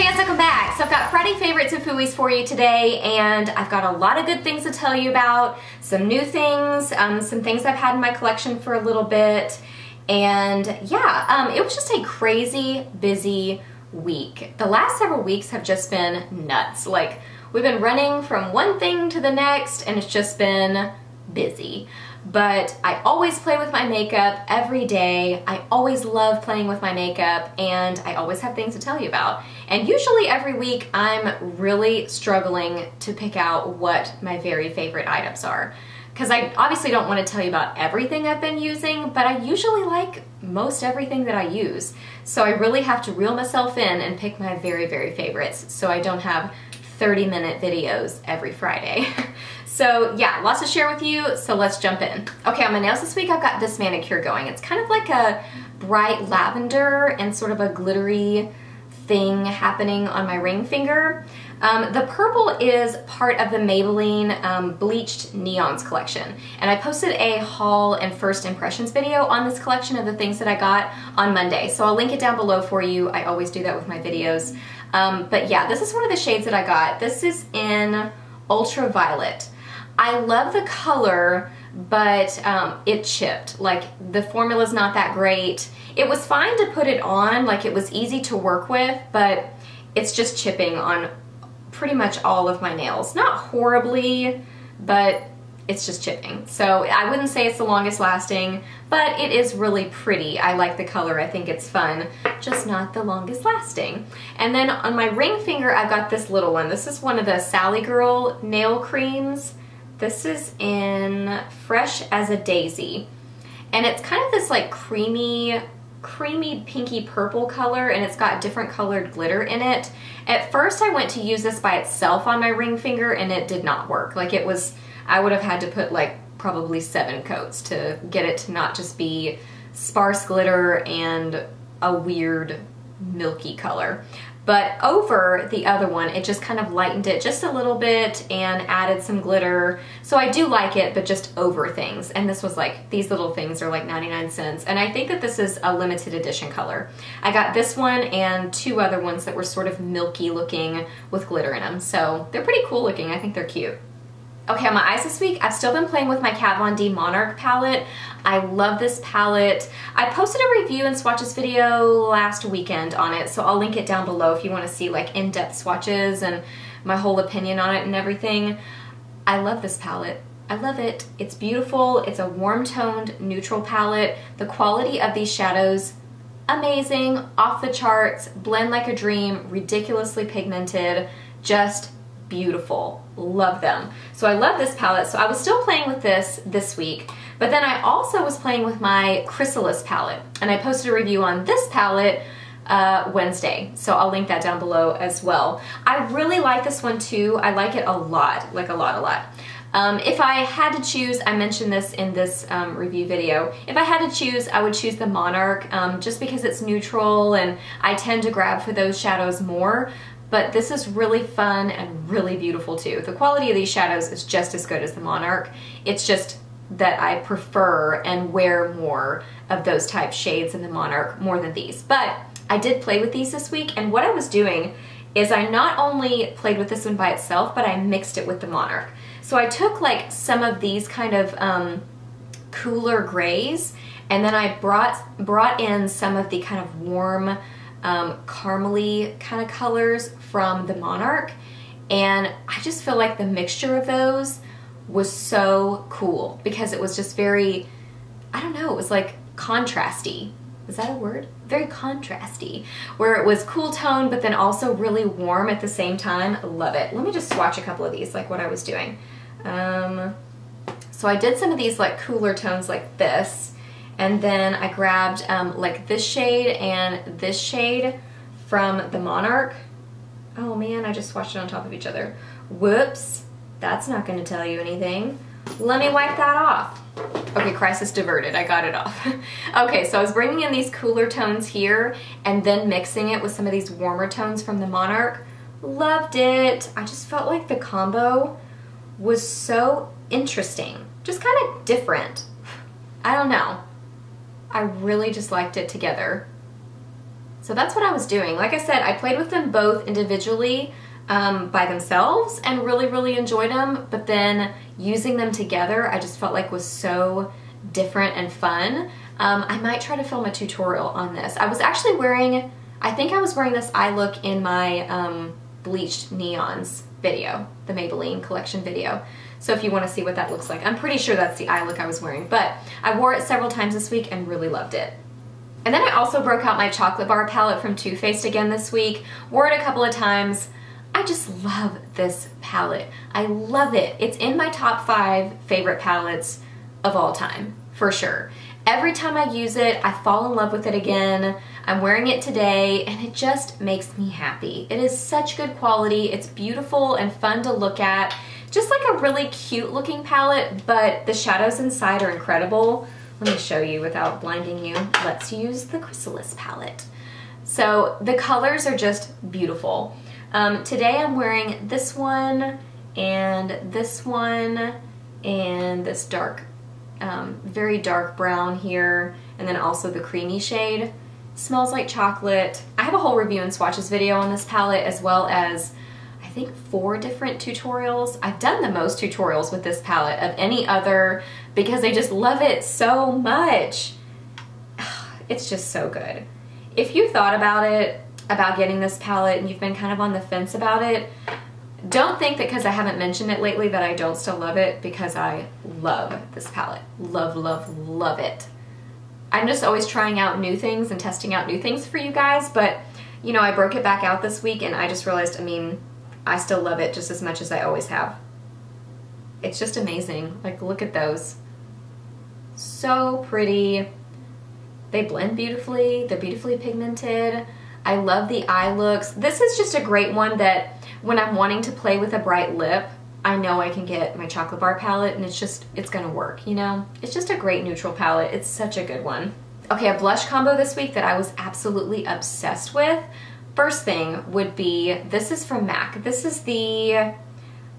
fans, welcome back. So I've got Friday favorites and Fooeys for you today, and I've got a lot of good things to tell you about, some new things, some things I've had in my collection for a little bit, and yeah, it was just a crazy busy week. The last several weeks have just been nuts. Like, we've been running from one thing to the next, and it's just been busy. But I always play with my makeup every day. I always love playing with my makeup, and I always have things to tell you about. And usually every week I'm really struggling to pick out what my very favorite items are. Because I obviously don't want to tell you about everything I've been using, but I usually like most everything that I use. So I really have to reel myself in and pick my very, very favorites so I don't have 30-minute videos every Friday. So yeah, lots to share with you, so let's jump in. Okay, on my nails this week, I've got this manicure going. It's kind of like a bright lavender and sort of a glittery thing happening on my ring finger. The purple is part of the Maybelline Bleached Neons collection. And I posted a haul and first impressions video on this collection of the things that I got on Monday. So I'll link it down below for you. I always do that with my videos. But yeah, this is one of the shades that I got. This is in Ultraviolet. I love the color, but it chipped. Like, the formula's not that great. It was fine to put it on, like it was easy to work with, but it's just chipping on pretty much all of my nails. Not horribly, but it's just chipping. So I wouldn't say it's the longest lasting, but it is really pretty. I like the color, I think it's fun, just not the longest lasting. And then on my ring finger, I've got this little one. This is one of the Sally Girl nail creams. This is in Fresh as a Daisy. And it's kind of this like creamy pinky purple color, and it's got different colored glitter in it. At first I went to use this by itself on my ring finger and it did not work. Like, it was, I would have had to put like probably 7 coats to get it to not just be sparse glitter and a weird milky color. But over the other one, it just kind of lightened it just a little bit and added some glitter. So I do like it, but just over things. And this was like, these little things are like 99 cents. And I think that this is a limited edition color. I got this one and 2 other ones that were sort of milky looking with glitter in them. So they're pretty cool looking. I think they're cute. Okay, on my eyes this week, I've still been playing with my Kat Von D Monarch palette. I love this palette. I posted a review and swatches video last weekend on it, so I'll link it down below if you want to see like in-depth swatches and my whole opinion on it and everything. I love this palette. I love it. It's beautiful. It's a warm-toned, neutral palette. The quality of these shadows, amazing, off the charts, blend like a dream, ridiculously pigmented, just beautiful. Love them. So I love this palette. So I was still playing with this week, but then I also was playing with my Chrysalis palette, and I posted a review on this palette Wednesday, so I'll link that down below as well. I really like this one too. I like it a lot, like a lot. If I had to choose, I mentioned this in this review video, if I had to choose, I would choose the Monarch just because it's neutral and I tend to grab for those shadows more. But this is really fun and really beautiful too. The quality of these shadows is just as good as the Monarch. It's just that I prefer and wear more of those type shades in the Monarch more than these. But I did play with these this week, and what I was doing is I not only played with this one by itself, but I mixed it with the Monarch. So I took like some of these kind of cooler grays, and then I brought in some of the kind of warm caramely kind of colors from the Monarch, and I just feel like the mixture of those was so cool because it was just very, I don't know, it was like contrasty. Is that a word? Very contrasty, where it was cool tone but then also really warm at the same time. I love it. Let me just swatch a couple of these, like what I was doing. So I did some of these like cooler tones like this, and then I grabbed like this shade and this shade from the Monarch. Oh man, I just swatched it on top of each other. Whoops, that's not going to tell you anything. Let me wipe that off. Okay, crisis diverted, I got it off. Okay, so I was bringing in these cooler tones here and then mixing it with some of these warmer tones from the Monarch. Loved it. I just felt like the combo was so interesting. Just kind of different. I don't know. I really just liked it together. So that's what I was doing. Like I said, I played with them both individually by themselves and really, really enjoyed them. But then using them together, I just felt like was so different and fun. I might try to film a tutorial on this. I was actually wearing, I think I was wearing this eye look in my Bleached Neons video, the Maybelline collection video. So if you want to see what that looks like, I'm pretty sure that's the eye look I was wearing, but I wore it several times this week and really loved it. And then I also broke out my chocolate bar palette from Too Faced again this week, wore it a couple of times. I just love this palette. I love it. It's in my top 5 favorite palettes of all time, for sure. Every time I use it, I fall in love with it again. I'm wearing it today and it just makes me happy. It is such good quality. It's beautiful and fun to look at. Just like a really cute looking palette, but the shadows inside are incredible. Let me show you without blinding you. Let's use the Chrysalis palette. So the colors are just beautiful. Today I'm wearing this one and this dark, very dark brown here, and then also the creamy shade. Smells like chocolate. I have a whole review and swatches video on this palette, as well as I think 4 different tutorials. I've done the most tutorials with this palette of any other because I just love it so much. It's just so good. If you thought about getting this palette and you've been kind of on the fence about it, don't think that because I haven't mentioned it lately that I don't still love it, because I love this palette. Love, love, love it. I'm just always trying out new things and testing out new things for you guys, but you know, I broke it back out this week and I just realized, I mean, I still love it just as much as I always have. It's just amazing. Like, look at those. So pretty. They blend beautifully. They're beautifully pigmented. I love the eye looks. This is just a great one that when I'm wanting to play with a bright lip, I know I can get my chocolate bar palette and it's gonna work, you know? It's just a great neutral palette. It's such a good one. Okay, a blush combo this week that I was absolutely obsessed with. First thing would be, this is from MAC. This is the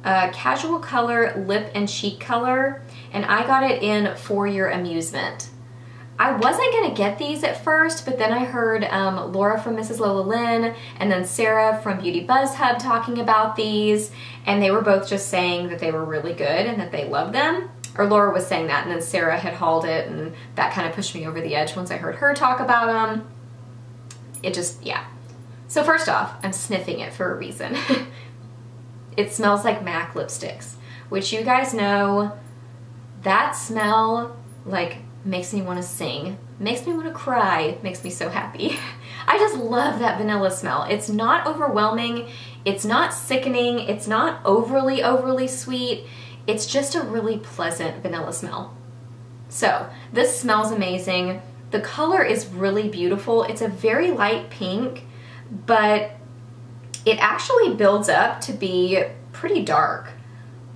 Casual Color Lip and Cheek Color, and I got it in For Your Amusement. I wasn't gonna get these at first, but then I heard Laura from Mrs. Lola Lynn and then Sarah from Beauty Buzz Hub talking about these, and they were both just saying that they were really good and that they loved them. Or Laura was saying that, and then Sarah had hauled it, and that kind of pushed me over the edge once I heard her talk about them. It just, yeah. So first off, I'm sniffing it for a reason. It smells like MAC lipsticks, which you guys know, that smell, like, makes me want to sing, makes me want to cry, makes me so happy. I just love that vanilla smell. It's not overwhelming, it's not sickening, it's not overly sweet. It's just a really pleasant vanilla smell. So this smells amazing. The color is really beautiful. It's a very light pink, but it actually builds up to be pretty dark.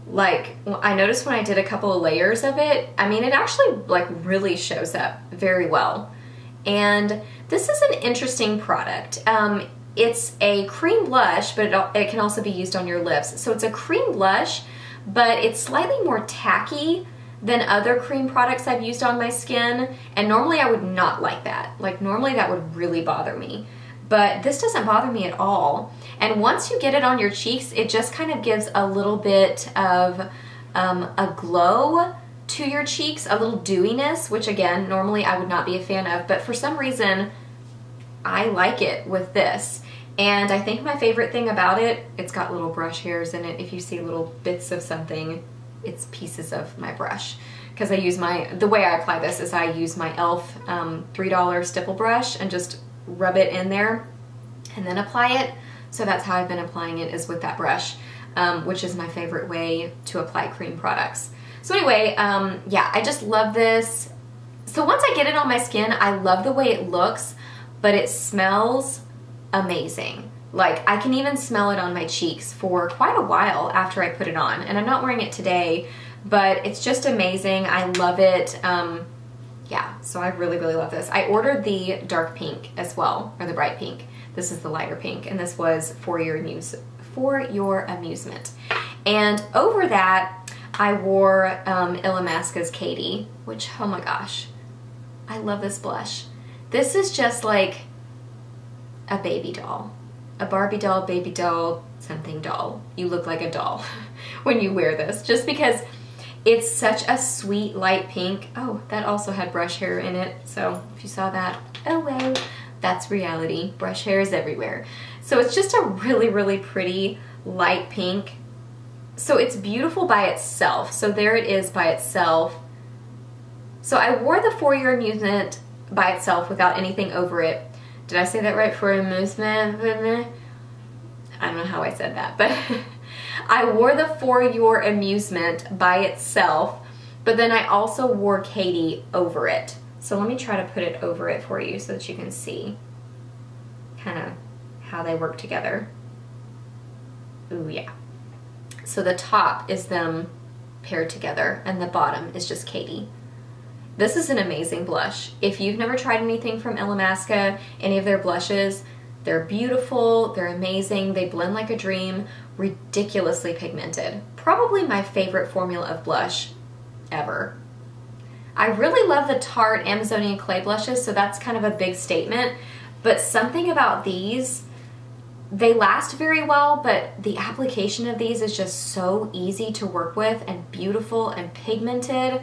Like, I noticed when I did a couple of layers of it, I mean, it actually like really shows up very well. And this is an interesting product. It's a cream blush, but it can also be used on your lips. So it's a cream blush, but it's slightly more tacky than other cream products I've used on my skin. And normally I would not like that. Like, normally that would really bother me. But this doesn't bother me at all. And once you get it on your cheeks, it just kind of gives a little bit of a glow to your cheeks, a little dewiness, which again, normally I would not be a fan of, but for some reason, I like it with this. And I think my favorite thing about it, it's got little brush hairs in it. If you see little bits of something, it's pieces of my brush. Because I use the way I apply this is I use my e.l.f. $3 stipple brush and just rub it in there and then apply it. So that's how I've been applying it, is with that brush, which is my favorite way to apply cream products. So anyway, yeah, I just love this. So once I get it on my skin, I love the way it looks, but it smells amazing. Like, I can even smell it on my cheeks for quite a while after I put it on. And I'm not wearing it today, but it's just amazing. I love it. Yeah, so I really, really love this. I ordered the dark pink as well, or the bright pink. This is the lighter pink, and this was For Your Amusement. And over that, I wore Illamasqua's Katie, which, oh my gosh, I love this blush. This is just like, a baby doll. A Barbie doll, baby doll, something doll. You look like a doll when you wear this, just because it's such a sweet light pink. Oh, that also had brush hair in it, so if you saw that, oh well, that's reality. Brush hair is everywhere. So it's just a really, really pretty light pink. So it's beautiful by itself. So there it is by itself. So I wore the For Your Amusement by itself without anything over it. Did I say that right? For Amusement? I don't know how I said that, but I wore the For Your Amusement by itself, but then I also wore Katie over it. So let me try to put it over it for you so that you can see kind of how they work together. Ooh, yeah. So the top is them paired together and the bottom is just Katie. This is an amazing blush. If you've never tried anything from Illamasqua, any of their blushes, they're beautiful, they're amazing, they blend like a dream, ridiculously pigmented. Probably my favorite formula of blush ever. I really love the Tarte Amazonian Clay blushes, so that's kind of a big statement, but something about these, they last very well, but the application of these is just so easy to work with and beautiful and pigmented.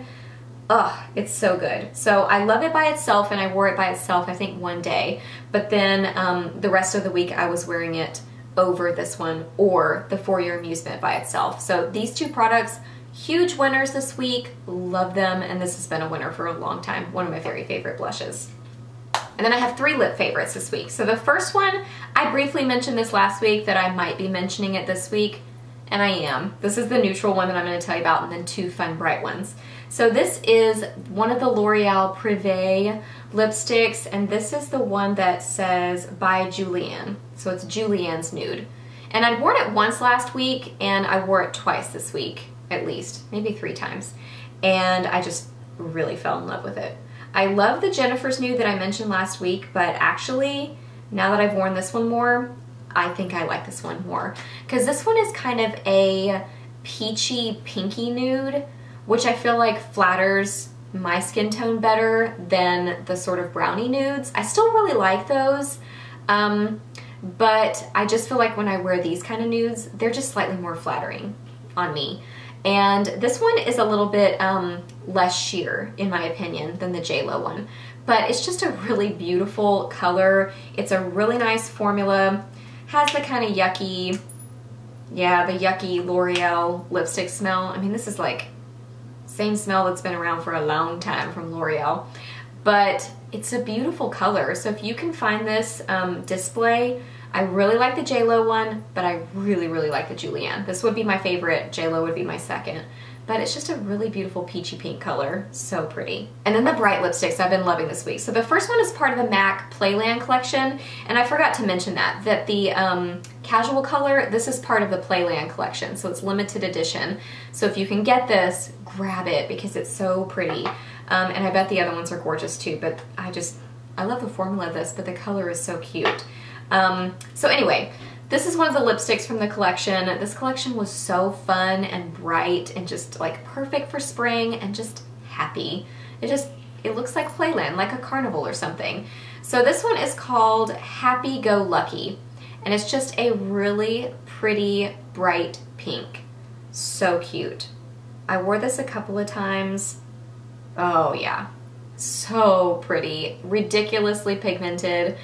Ugh, it's so good. So I love it by itself, and I wore it by itself I think one day, but then the rest of the week I was wearing it over this one or the For Your Amusement by itself. So these two products, huge winners this week, love them, and this has been a winner for a long time. One of my very favorite blushes. And then I have 3 lip favorites this week. So the first one, I briefly mentioned this last week that I might be mentioning it this week, and I am. This is the neutral one that I'm going to tell you about, and then 2 fun bright ones. So this is one of the Loreal Privee lipsticks, and this is the one that says by Juliane. So it's Juliane's Nude. And I'd worn it once last week, and I wore it twice this week, at least, maybe 3 times. And I just really fell in love with it. I love the Jennifer's Nude that I mentioned last week, but actually, now that I've worn this one more, I think I like this one more. Because this one is kind of a peachy, pinky nude, which I feel like flatters my skin tone better than the sort of brownie nudes. I still really like those, but I just feel like when I wear these kind of nudes, they're just slightly more flattering on me. And this one is a little bit less sheer, in my opinion, than the JLo one. But it's just a really beautiful color. It's a really nice formula. Has the kind of yucky, yeah, the yucky L'Oreal lipstick smell. I mean, this is like same smell that's been around for a long time from L'Oreal. But it's a beautiful color. So if you can find this display, I really like the JLo one, but I really, really like the Juliane. This would be my favorite, JLo would be my second. But it's just a really beautiful peachy pink color, so pretty. And then the bright lipsticks I've been loving this week. So the first one is part of the MAC Playland collection, and I forgot to mention that the casual color, this is part of the Playland collection, so it's limited edition. So if you can get this, grab it because it's so pretty. And I bet the other ones are gorgeous too, but I love the formula of this, but the color is so cute. So anyway, this is one of the lipsticks from the collection. This collection was so fun and bright and just like perfect for spring and just happy. It looks like Playland, like a carnival or something. So this one is called Happy Go Lucky, and it's just a really pretty bright pink. So cute. I wore this a couple of times. Oh yeah, so pretty, ridiculously pigmented.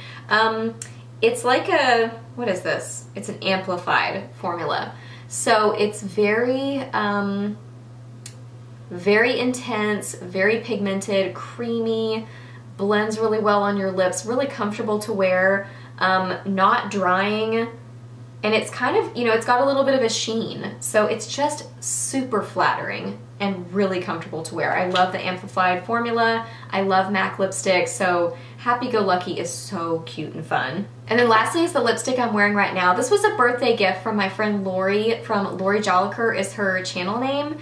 It's like a, what is this? It's an amplified formula. So it's very, very intense, very pigmented, creamy, blends really well on your lips, really comfortable to wear, not drying, and it's kind of, you know, it's got a little bit of a sheen. So it's just super flattering and really comfortable to wear. I love the amplified formula. I love MAC lipstick, so Happy Go Lucky is so cute and fun. And then lastly is the lipstick I'm wearing right now. This was a birthday gift from my friend Lori, from Lori Joliker is her channel name.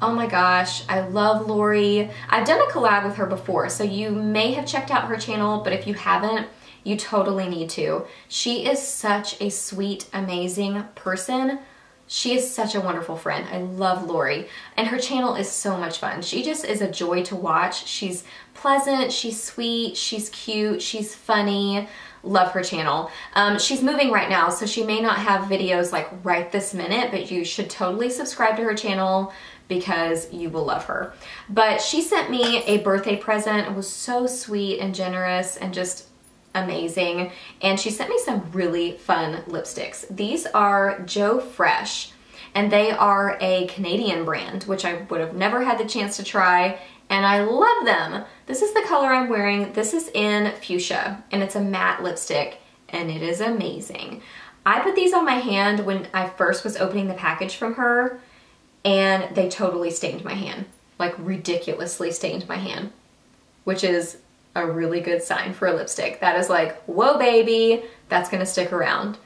Oh my gosh, I love Lori. I've done a collab with her before, so you may have checked out her channel, but if you haven't, you totally need to. She is such a sweet, amazing person. She is such a wonderful friend. I love Lori, and her channel is so much fun. She just is a joy to watch. She's pleasant, she's sweet, she's cute, she's funny. Love her channel. She's moving right now, so she may not have videos like right this minute, but you should totally subscribe to her channel because you will love her. But she sent me a birthday present. It was so sweet and generous and just amazing. And she sent me some really fun lipsticks. These are Joe Fresh, and they are a Canadian brand, which I would have never had the chance to try, and I love them. This is the color I'm wearing. This is in Fuchsia, and it's a matte lipstick, and it is amazing. I put these on my hand when I first was opening the package from her, and they totally stained my hand, like ridiculously stained my hand, which is a really good sign for a lipstick. That is like, whoa baby, that's gonna stick around.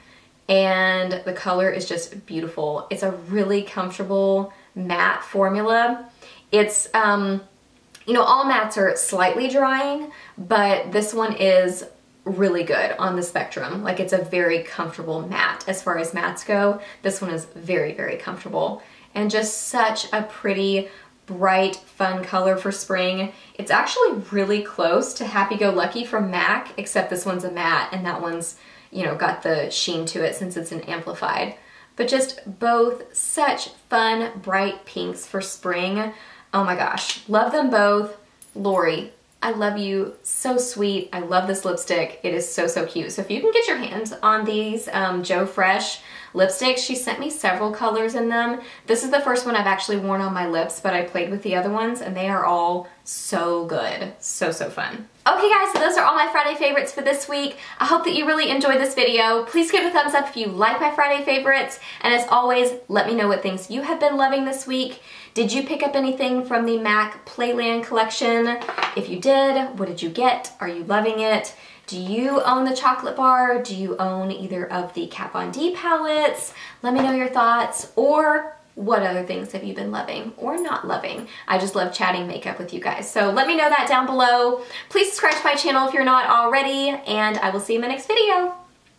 And the color is just beautiful. It's a really comfortable matte formula. It's, you know, all mattes are slightly drying, but this one is really good on the spectrum. Like, it's a very comfortable matte. As far as mattes go, this one is very, very comfortable. And just such a pretty, bright, fun color for spring. It's actually really close to Happy Go Lucky from MAC, except this one's a matte and that one's, you know, got the sheen to it since it's an amplified. But just both such fun, bright pinks for spring. Oh my gosh, love them both. Lori, I love you, so sweet. I love this lipstick. It is so, so cute. So if you can get your hands on these Joe Fresh lipsticks, she sent me several colors in them. This is the first one I've actually worn on my lips, but I played with the other ones and they are all so good. So, so fun. Okay guys, so those are all my Friday favorites for this week. I hope that you really enjoyed this video. Please give it a thumbs up if you like my Friday favorites. And as always, let me know what things you have been loving this week. Did you pick up anything from the MAC Playland collection? If you did, what did you get? Are you loving it? Do you own the chocolate bar? Do you own either of the Kat Von D palettes? Let me know your thoughts. Or what other things have you been loving or not loving? I just love chatting makeup with you guys. So let me know that down below. Please subscribe to my channel if you're not already, and I will see you in my next video.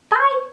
Bye!